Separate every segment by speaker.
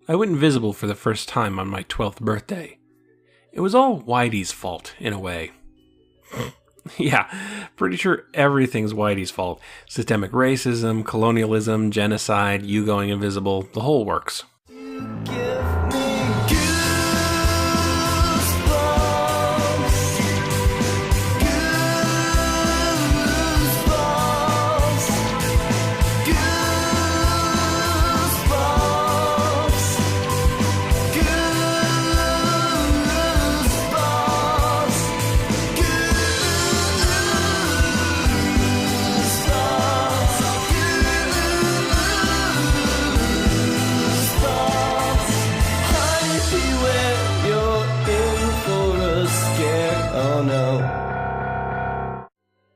Speaker 1: I went invisible for the first time on my 12th birthday. It was all Whitey's fault, in a way. Yeah, pretty sure everything's Whitey's fault. Systemic racism, colonialism, genocide, you going invisible, the whole works.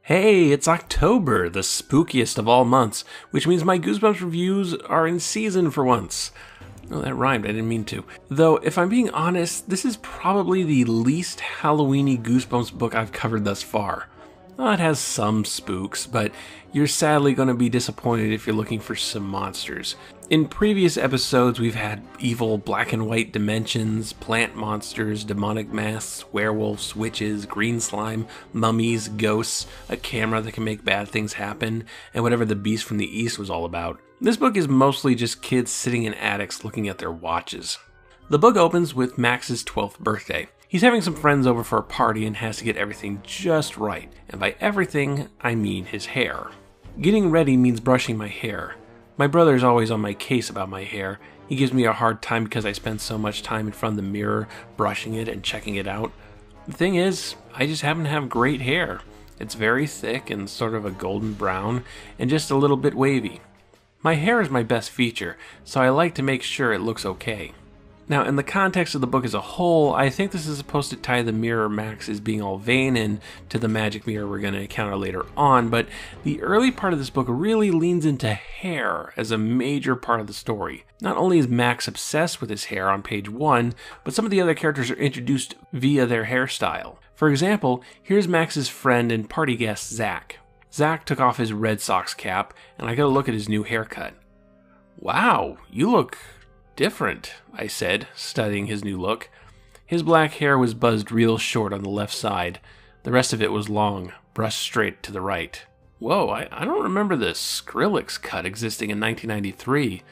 Speaker 1: Hey, it's October, the spookiest of all months, which means my Goosebumps reviews are in season for once. Oh, that rhymed, I didn't mean to. Though, if I'm being honest, this is probably the least Halloween-y Goosebumps book I've covered thus far. Well, it has some spooks, but you're sadly going to be disappointed if you're looking for some monsters. In previous episodes, we've had evil black and white dimensions, plant monsters, demonic masks, werewolves, witches, green slime, mummies, ghosts, a camera that can make bad things happen, and whatever the beast from the east was all about. This book is mostly just kids sitting in attics looking at their watches. The book opens with Max's 12th birthday. He's having some friends over for a party and has to get everything just right, and by everything, I mean his hair. Getting ready means brushing my hair. My brother's always on my case about my hair. He gives me a hard time because I spend so much time in front of the mirror, brushing it and checking it out. The thing is, I just happen to have great hair. It's very thick and sort of a golden brown, and just a little bit wavy. My hair is my best feature, so I like to make sure it looks okay. Now, in the context of the book as a whole, I think this is supposed to tie the mirror Max is being all vain in to the magic mirror we're going to encounter later on, but the early part of this book really leans into hair as a major part of the story. Not only is Max obsessed with his hair on page 1, but some of the other characters are introduced via their hairstyle. For example, here's Max's friend and party guest, Zach. Zach took off his Red Sox cap, and I got a look at his new haircut. Wow, you look different, I said, studying his new look. His black hair was buzzed real short on the left side. The rest of it was long, brushed straight to the right. Whoa, I don't remember the Skrillex cut existing in 1993.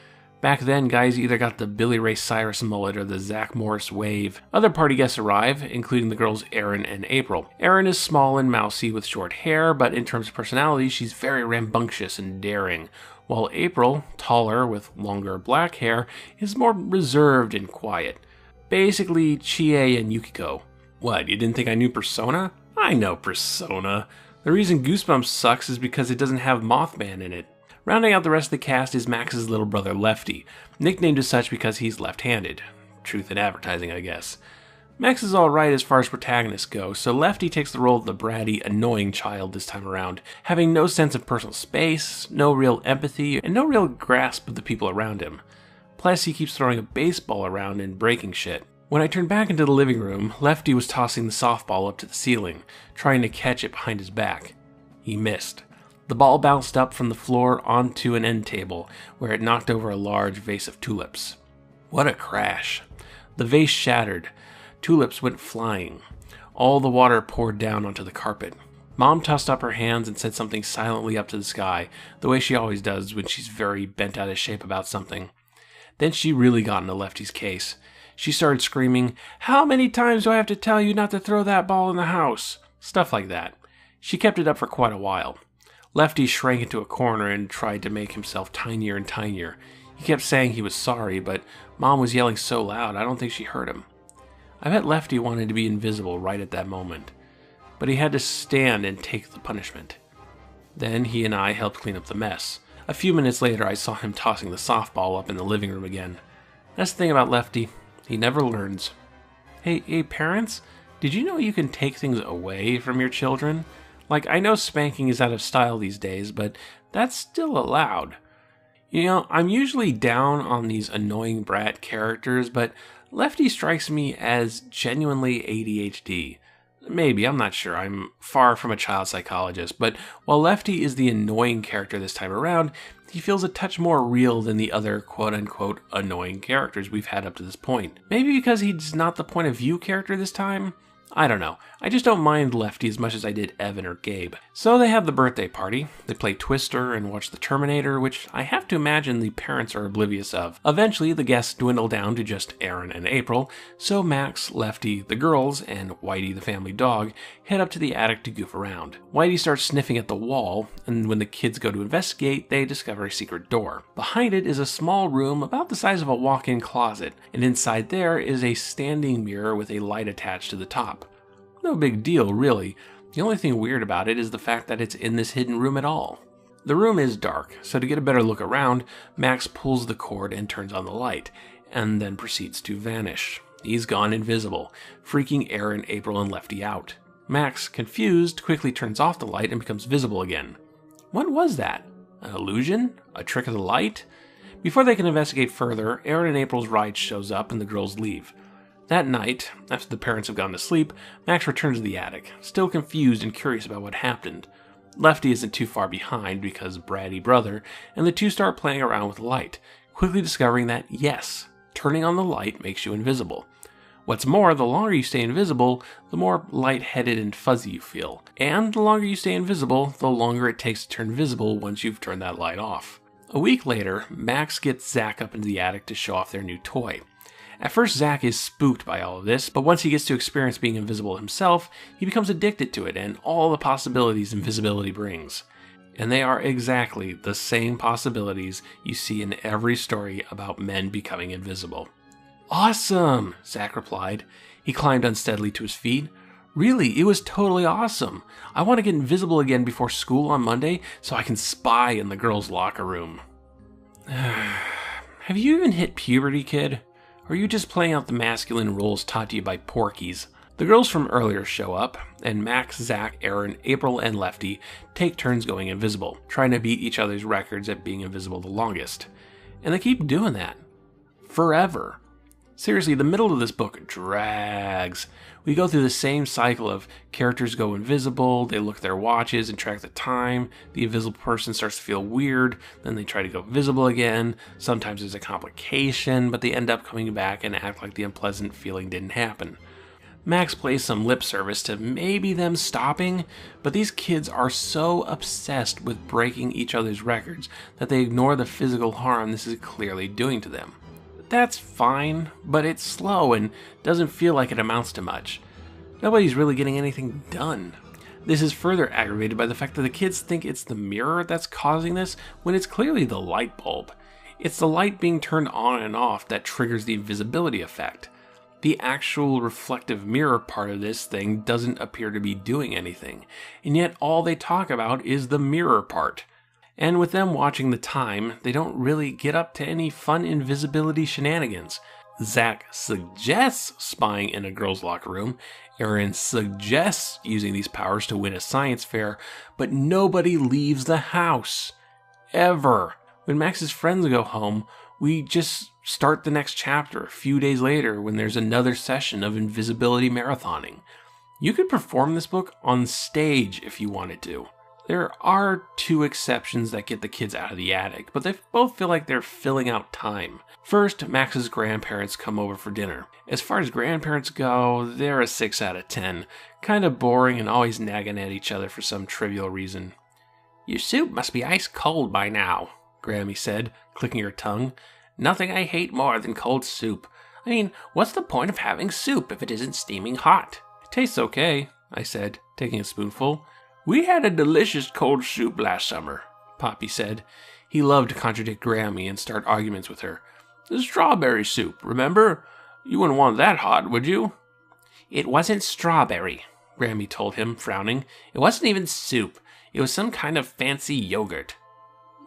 Speaker 1: Back then, guys either got the Billy Ray Cyrus mullet or the Zach Morris wave. Other party guests arrive, including the girls Erin and April. Erin is small and mousy with short hair, but in terms of personality, she's very rambunctious and daring. While April, taller with longer black hair, is more reserved and quiet. Basically, Chie and Yukiko. What, you didn't think I knew Persona? I know Persona. The reason Goosebumps sucks is because it doesn't have Mothman in it. Rounding out the rest of the cast is Max's little brother Lefty, nicknamed as such because he's left-handed. Truth in advertising, I guess. Max is alright as far as protagonists go, so Lefty takes the role of the bratty, annoying child this time around, having no sense of personal space, no real empathy, and no real grasp of the people around him. Plus, he keeps throwing a baseball around and breaking shit. When I turned back into the living room, Lefty was tossing the softball up to the ceiling, trying to catch it behind his back. He missed. The ball bounced up from the floor onto an end table, where it knocked over a large vase of tulips. What a crash. The vase shattered. Tulips went flying. All the water poured down onto the carpet. Mom tossed up her hands and said something silently up to the sky, the way she always does when she's very bent out of shape about something. Then she really got into Lefty's case. She started screaming, "How many times do I have to tell you not to throw that ball in the house?" Stuff like that. She kept it up for quite a while. Lefty shrank into a corner and tried to make himself tinier and tinier. He kept saying he was sorry, but Mom was yelling so loud I don't think she heard him. I bet Lefty wanted to be invisible right at that moment, but he had to stand and take the punishment. Then he and I helped clean up the mess. A few minutes later, I saw him tossing the softball up in the living room again. That's the thing about Lefty. He never learns. Hey, parents, did you know you can take things away from your children? Like, I know spanking is out of style these days, but that's still allowed. You know, I'm usually down on these annoying brat characters, but Lefty strikes me as genuinely ADHD. Maybe, I'm not sure. I'm far from a child psychologist, but while Lefty is the annoying character this time around, he feels a touch more real than the other quote-unquote annoying characters we've had up to this point. Maybe because he's not the point of view character this time? I don't know. I just don't mind Lefty as much as I did Evan or Gabe. So they have the birthday party. They play Twister and watch The Terminator, which I have to imagine the parents are oblivious of. Eventually, the guests dwindle down to just Aaron and April, so Max, Lefty, the girls, and Whitey the family dog head up to the attic to goof around. Whitey starts sniffing at the wall, and when the kids go to investigate, they discover a secret door. Behind it is a small room about the size of a walk-in closet, and inside there is a standing mirror with a light attached to the top. No big deal, really. The only thing weird about it is the fact that it's in this hidden room at all. The room is dark, so to get a better look around, Max pulls the cord and turns on the light, and then proceeds to vanish. He's gone invisible, freaking Aaron, April, and Lefty out. Max, confused, quickly turns off the light and becomes visible again. What was that? An illusion? A trick of the light? Before they can investigate further, Aaron and April's ride shows up and the girls leave. That night, after the parents have gone to sleep, Max returns to the attic, still confused and curious about what happened. Lefty isn't too far behind because bratty brother, and the two start playing around with the light, quickly discovering that, yes, turning on the light makes you invisible. What's more, the longer you stay invisible, the more lightheaded and fuzzy you feel. And the longer you stay invisible, the longer it takes to turn visible once you've turned that light off. A week later, Max gets Zach up into the attic to show off their new toy. At first, Zach is spooked by all of this, but once he gets to experience being invisible himself, he becomes addicted to it and all the possibilities invisibility brings. And they are exactly the same possibilities you see in every story about men becoming invisible. Awesome, Zach replied. He climbed unsteadily to his feet. Really, it was totally awesome. I want to get invisible again before school on Monday so I can spy in the girls' locker room. Have you even hit puberty, kid? Or are you just playing out the masculine roles taught to you by porkies? The girls from earlier show up, and Max, Zach, Aaron, April, and Lefty take turns going invisible, trying to beat each other's records at being invisible the longest. And they keep doing that. Forever. Seriously, the middle of this book drags. We go through the same cycle of characters go invisible, they look at their watches and track the time, the invisible person starts to feel weird, then they try to go visible again, sometimes there's a complication, but they end up coming back and act like the unpleasant feeling didn't happen. Max plays some lip service to maybe them stopping, but these kids are so obsessed with breaking each other's records that they ignore the physical harm this is clearly doing to them. That's fine, but it's slow and doesn't feel like it amounts to much. Nobody's really getting anything done. This is further aggravated by the fact that the kids think it's the mirror that's causing this when it's clearly the light bulb. It's the light being turned on and off that triggers the invisibility effect. The actual reflective mirror part of this thing doesn't appear to be doing anything, and yet all they talk about is the mirror part. And with them watching the time, they don't really get up to any fun invisibility shenanigans. Zach suggests spying in a girl's locker room. Aaron suggests using these powers to win a science fair, but nobody leaves the house. Ever. When Max's friends go home, we just start the next chapter a few days later when there's another session of invisibility marathoning. You could perform this book on stage if you wanted to. There are two exceptions that get the kids out of the attic, but they both feel like they're filling out time. First, Max's grandparents come over for dinner. As far as grandparents go, they're a 6 out of 10. Kind of boring and always nagging at each other for some trivial reason. "Your soup must be ice cold by now," Grammy said, clicking her tongue. "Nothing I hate more than cold soup. I mean, what's the point of having soup if it isn't steaming hot?" "It tastes okay," I said, taking a spoonful. "We had a delicious cold soup last summer," Poppy said. He loved to contradict Grammy and start arguments with her. "The strawberry soup, remember? You wouldn't want that hot, would you?" "It wasn't strawberry," Grammy told him, frowning. "It wasn't even soup. It was some kind of fancy yogurt."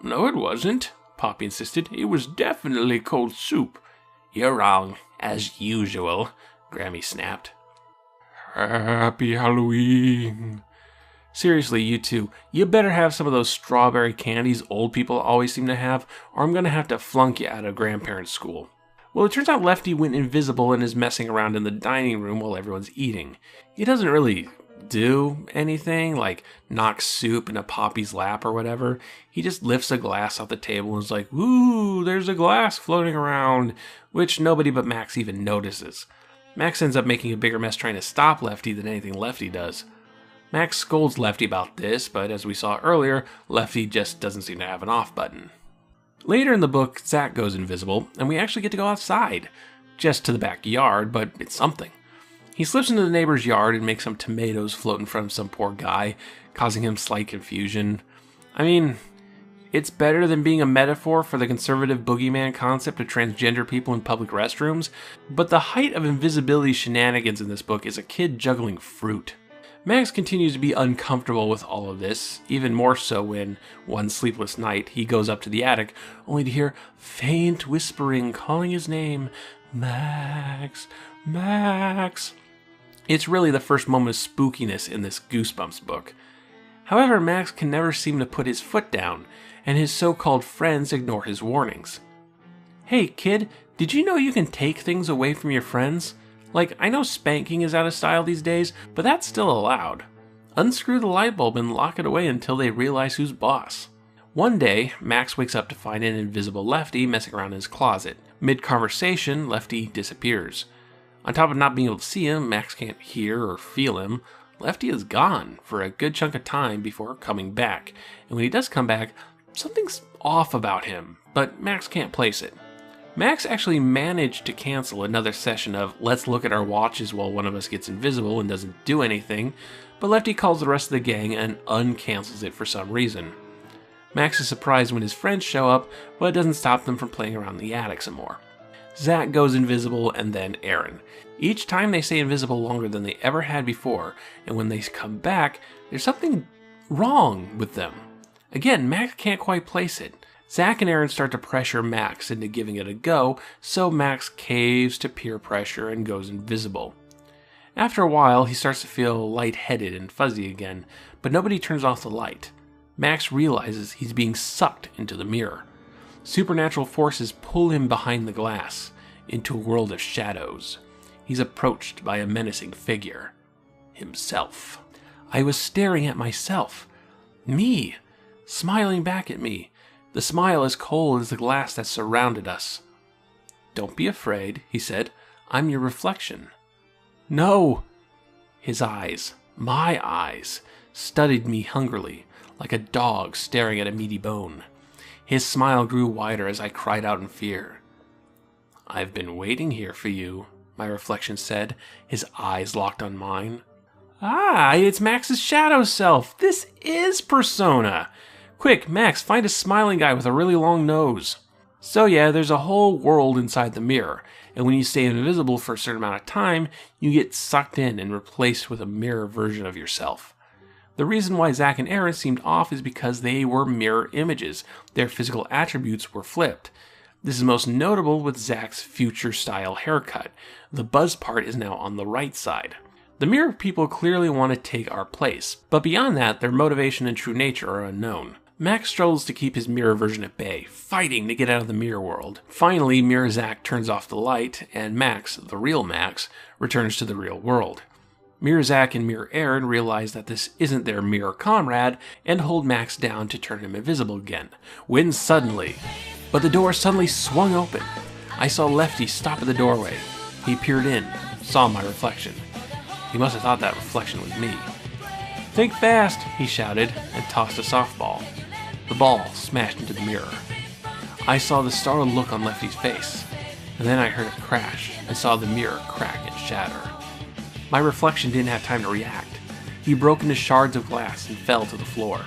Speaker 1: "No, it wasn't," Poppy insisted. "It was definitely cold soup." "You're wrong, as usual," Grammy snapped. "Happy Halloween." Seriously, you two, you better have some of those strawberry candies old people always seem to have, or I'm gonna have to flunk you out of grandparents' school. Well, it turns out Lefty went invisible and is messing around in the dining room while everyone's eating. He doesn't really do anything, like knock soup in a Poppy's lap or whatever. He just lifts a glass off the table and is like, "Ooh, there's a glass floating around," which nobody but Max even notices. Max ends up making a bigger mess trying to stop Lefty than anything Lefty does. Max scolds Lefty about this, but as we saw earlier, Lefty just doesn't seem to have an off button. Later in the book, Zach goes invisible, and we actually get to go outside. Just to the backyard, but it's something. He slips into the neighbor's yard and makes some tomatoes float in front of some poor guy, causing him slight confusion. I mean, it's better than being a metaphor for the conservative boogeyman concept of transgender people in public restrooms, but the height of invisibility shenanigans in this book is a kid juggling fruit. Max continues to be uncomfortable with all of this, even more so when, one sleepless night, he goes up to the attic, only to hear faint whispering calling his name, "Max, Max." It's really the first moment of spookiness in this Goosebumps book. However, Max can never seem to put his foot down, and his so-called friends ignore his warnings. "Hey kid, did you know you can take things away from your friends? Like, I know spanking is out of style these days, but that's still allowed. Unscrew the light bulb and lock it away until they realize who's boss." One day, Max wakes up to find an invisible Lefty messing around in his closet. Mid-conversation, Lefty disappears. On top of not being able to see him, Max can't hear or feel him. Lefty is gone for a good chunk of time before coming back. And when he does come back, something's off about him, but Max can't place it. Max actually managed to cancel another session of "let's look at our watches while one of us gets invisible and doesn't do anything," but Lefty calls the rest of the gang and uncancels it for some reason. Max is surprised when his friends show up, but it doesn't stop them from playing around in the attic some more. Zach goes invisible, and then Aaron. Each time they stay invisible longer than they ever had before, and when they come back, there's something wrong with them. Again, Max can't quite place it. Zach and Aaron start to pressure Max into giving it a go, so Max caves to peer pressure and goes invisible. After a while, he starts to feel lightheaded and fuzzy again, but nobody turns off the light. Max realizes he's being sucked into the mirror. Supernatural forces pull him behind the glass, into a world of shadows. He's approached by a menacing figure. Himself. I was staring at myself. Me. Smiling back at me. The smile as cold as the glass that surrounded us. "Don't be afraid," he said. "I'm your reflection." "No!" His eyes, my eyes, studied me hungrily, like a dog staring at a meaty bone. His smile grew wider as I cried out in fear. "I've been waiting here for you," my reflection said, his eyes locked on mine. "Ah, it's Max's shadow self! This is Persona! Quick, Max, find a smiling guy with a really long nose." So yeah, there's a whole world inside the mirror, and when you stay invisible for a certain amount of time, you get sucked in and replaced with a mirror version of yourself. The reason why Zach and Aaron seemed off is because they were mirror images. Their physical attributes were flipped. This is most notable with Zach's future-style haircut. The buzz part is now on the right side. The mirror people clearly want to take our place, but beyond that, their motivation and true nature are unknown. Max struggles to keep his mirror version at bay, fighting to get out of the mirror world. Finally, Mirror Zach turns off the light, and Max, the real Max, returns to the real world. Mirror Zach and Mirror Aaron realize that this isn't their mirror comrade and hold Max down to turn him invisible again, when suddenly... But the door suddenly swung open. I saw Lefty stop at the doorway. He peered in, saw my reflection. He must have thought that reflection was me. "Think fast," he shouted, and tossed a softball. The ball smashed into the mirror. I saw the startled look on Lefty's face, and then I heard a crash and saw the mirror crack and shatter. My reflection didn't have time to react. He broke into shards of glass and fell to the floor.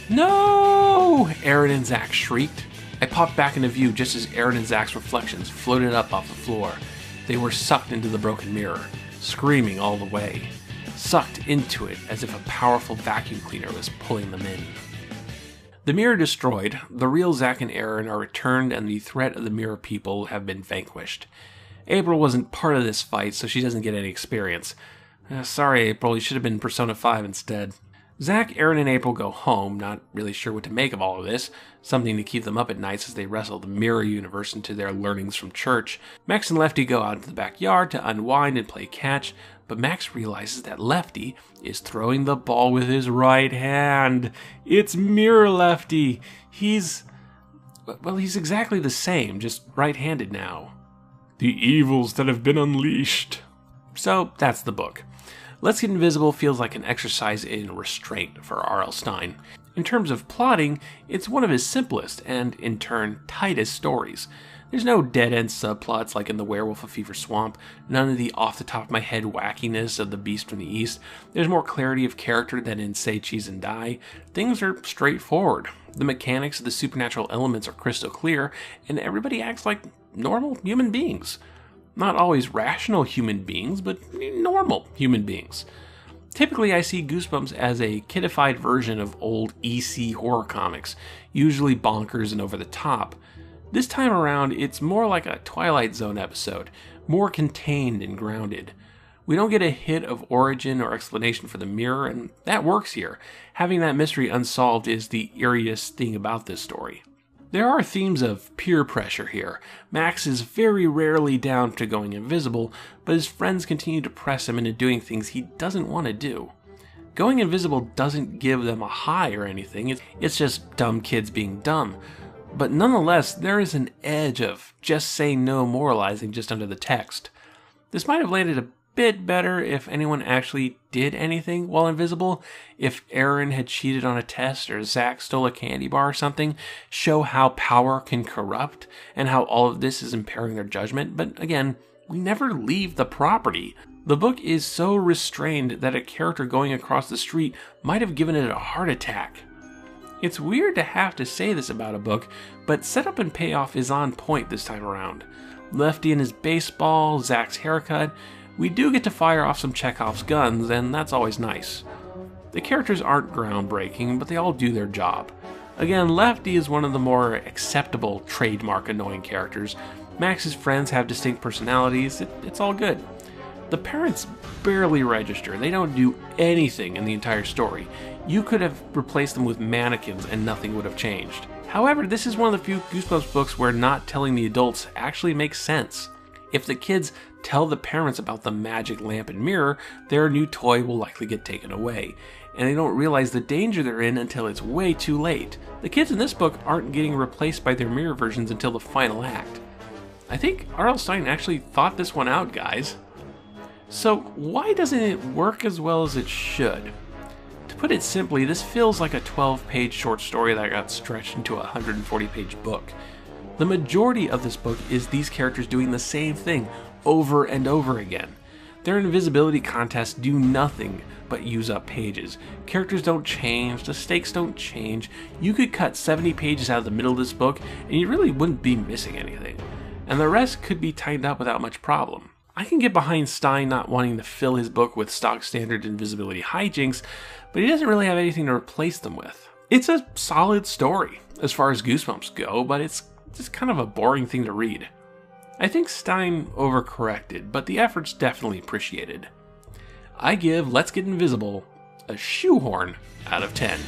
Speaker 1: "No!" Aaron and Zach shrieked. I popped back into view just as Aaron and Zach's reflections floated up off the floor. They were sucked into the broken mirror, screaming all the way. Sucked into it as if a powerful vacuum cleaner was pulling them in. The mirror destroyed, the real Zach and Aaron are returned and the threat of the mirror people have been vanquished. April wasn't part of this fight, so she doesn't get any experience. Sorry, April, you should have been Persona 5 instead. Zach, Aaron, and April go home, not really sure what to make of all of this, something to keep them up at nights as they wrestle the mirror universe into their learnings from church. Max and Lefty go out into the backyard to unwind and play catch, but Max realizes that Lefty is throwing the ball with his right hand. It's Mirror Lefty. He's exactly the same, just right-handed now. The evils that have been unleashed. So that's the book. Let's Get Invisible feels like an exercise in restraint for R.L. Stine. In terms of plotting, it's one of his simplest and, in turn, tightest stories. There's no dead-end subplots like in The Werewolf of Fever Swamp, none of the off-the-top-of-my-head wackiness of The Beast from the East. There's more clarity of character than in Say Cheese and Die. Things are straightforward. The mechanics of the supernatural elements are crystal clear, and everybody acts like normal human beings. Not always rational human beings, but normal human beings. Typically, I see Goosebumps as a kidified version of old EC horror comics, usually bonkers and over the top. This time around, it's more like a Twilight Zone episode, more contained and grounded. We don't get a hit of origin or explanation for the mirror, and that works here. Having that mystery unsolved is the eeriest thing about this story. There are themes of peer pressure here. Max is very rarely down to going invisible, but his friends continue to press him into doing things he doesn't want to do. Going invisible doesn't give them a high or anything, it's just dumb kids being dumb. But nonetheless, there is an edge of just say no moralizing just under the text. This might have landed a bit better if anyone actually did anything while invisible. If Aaron had cheated on a test or Zach stole a candy bar or something, show how power can corrupt and how all of this is impairing their judgment. But again, we never leave the property. The book is so restrained that a character going across the street might have given it a heart attack. It's weird to have to say this about a book, but setup and payoff is on point this time around. Lefty and his baseball, Zach's haircut. We do get to fire off some Chekhov's guns, and that's always nice. The characters aren't groundbreaking, but they all do their job. Again, Lefty is one of the more acceptable trademark annoying characters. Max's friends have distinct personalities, it's all good. The parents barely register, they don't do anything in the entire story. You could have replaced them with mannequins and nothing would have changed. However, this is one of the few Goosebumps books where not telling the adults actually makes sense. If the kids tell the parents about the magic lamp and mirror, their new toy will likely get taken away, and they don't realize the danger they're in until it's way too late. The kids in this book aren't getting replaced by their mirror versions until the final act. I think R.L. Stine actually thought this one out, guys. So why doesn't it work as well as it should? To put it simply, this feels like a 12-page short story that got stretched into a 140-page book. The majority of this book is these characters doing the same thing over and over again. Their invisibility contests do nothing but use up pages. Characters don't change, the stakes don't change. You could cut 70 pages out of the middle of this book and you really wouldn't be missing anything. And the rest could be tightened up without much problem. I can get behind Stine not wanting to fill his book with stock standard invisibility hijinks, but he doesn't really have anything to replace them with. It's a solid story as far as Goosebumps go, but it's just kind of a boring thing to read. I think Stine overcorrected, but the effort's definitely appreciated. I give Let's Get Invisible a shoehorn out of 10.